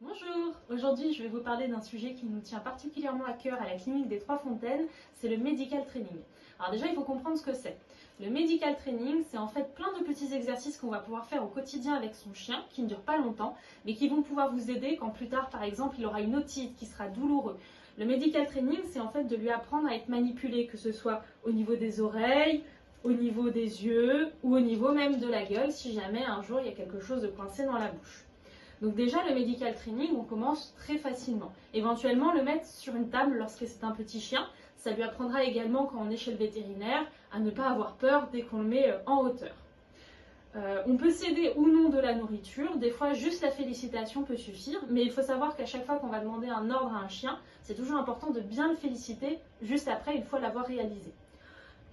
Bonjour, aujourd'hui je vais vous parler d'un sujet qui nous tient particulièrement à cœur à la clinique des Trois Fontaines, c'est le medical training. Alors déjà il faut comprendre ce que c'est. Le medical training, c'est en fait plein de petits exercices qu'on va pouvoir faire au quotidien avec son chien, qui ne durent pas longtemps, mais qui vont pouvoir vous aider quand plus tard par exemple il aura une otite qui sera douloureux. Le medical training, c'est en fait de lui apprendre à être manipulé, que ce soit au niveau des oreilles, au niveau des yeux ou au niveau même de la gueule si jamais un jour il y a quelque chose de coincé dans la bouche. Donc déjà, le medical training, on commence très facilement. Éventuellement, le mettre sur une table lorsque c'est un petit chien, ça lui apprendra également quand on est chez le vétérinaire à ne pas avoir peur dès qu'on le met en hauteur. On peut céder ou non de la nourriture, des fois juste la félicitation peut suffire, mais il faut savoir qu'à chaque fois qu'on va demander un ordre à un chien, c'est toujours important de bien le féliciter juste après, une fois l'avoir réalisé.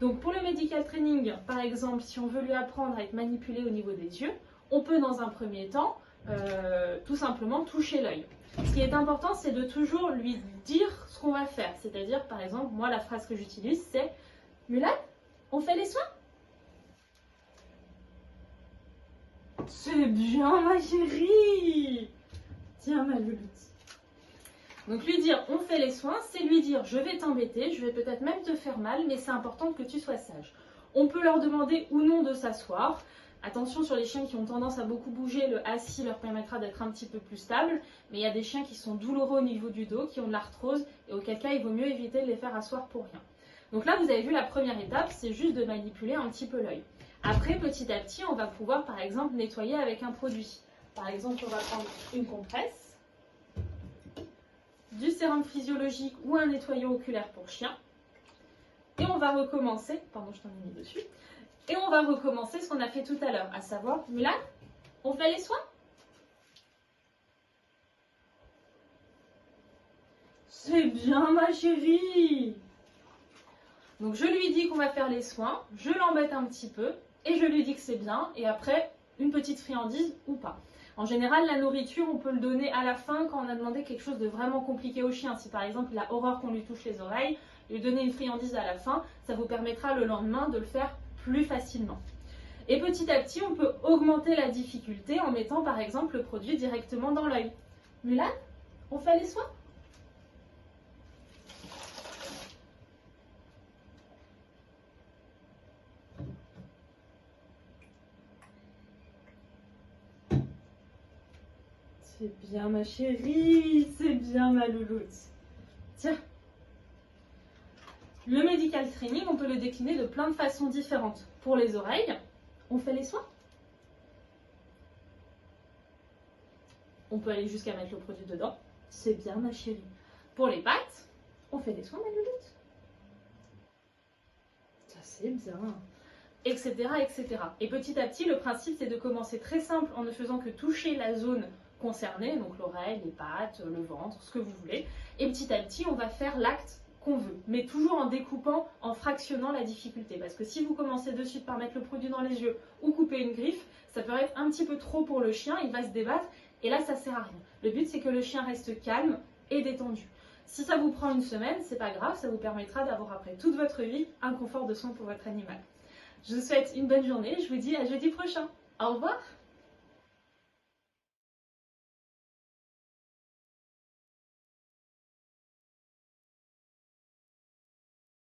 Donc pour le medical training, par exemple, si on veut lui apprendre à être manipulé au niveau des yeux, on peut dans un premier temps tout simplement toucher l'œil. Ce qui est important, c'est de toujours lui dire ce qu'on va faire. C'est-à-dire, par exemple, moi, la phrase que j'utilise, c'est « Mulan, on fait les soins ?» C'est bien, ma chérie. Tiens, ma louloute. Donc lui dire « on fait les soins », c'est lui dire « je vais t'embêter, je vais peut-être même te faire mal, mais c'est important que tu sois sage ». On peut leur demander ou non de s'asseoir. Attention, sur les chiens qui ont tendance à beaucoup bouger, le assis leur permettra d'être un petit peu plus stable, mais il y a des chiens qui sont douloureux au niveau du dos, qui ont de l'arthrose, et auquel cas il vaut mieux éviter de les faire asseoir pour rien. Donc là, vous avez vu la première étape, c'est juste de manipuler un petit peu l'œil. Après, petit à petit, on va pouvoir par exemple nettoyer avec un produit. Par exemple, on va prendre une compresse, du sérum physiologique ou un nettoyant oculaire pour chien, et on va recommencer, pardon, je t'en ai mis dessus, et on va recommencer ce qu'on a fait tout à l'heure, à savoir, Mulan, on fait les soins? C'est bien, ma chérie. Donc je lui dis qu'on va faire les soins, je l'embête un petit peu, et je lui dis que c'est bien, et après, une petite friandise ou pas. En général, la nourriture, on peut le donner à la fin quand on a demandé quelque chose de vraiment compliqué au chien. Si par exemple, il a horreur qu'on lui touche les oreilles, lui donner une friandise à la fin, ça vous permettra le lendemain de le faire plus facilement. Et petit à petit, on peut augmenter la difficulté en mettant par exemple le produit directement dans l'œil. Mulan, on fait les soins? C'est bien, ma chérie, c'est bien, ma louloute. Tiens. Le medical training, on peut le décliner de plein de façons différentes. Pour les oreilles, on fait les soins. On peut aller jusqu'à mettre le produit dedans. C'est bien, ma chérie. Pour les pattes, on fait des soins, ma louloute. Ça, c'est bien. Etc, etc. Et petit à petit, le principe, c'est de commencer très simple en ne faisant que toucher la zone concernée, donc l'oreille, les pattes, le ventre, ce que vous voulez. Et petit à petit, on va faire l'acte qu'on veut, mais toujours en découpant, en fractionnant la difficulté. Parce que si vous commencez de suite par mettre le produit dans les yeux ou couper une griffe, ça peut être un petit peu trop pour le chien, il va se débattre, et là, ça sert à rien. Le but, c'est que le chien reste calme et détendu. Si ça vous prend une semaine, c'est pas grave, ça vous permettra d'avoir après toute votre vie un confort de soins pour votre animal. Je vous souhaite une bonne journée, je vous dis à jeudi prochain. Au revoir!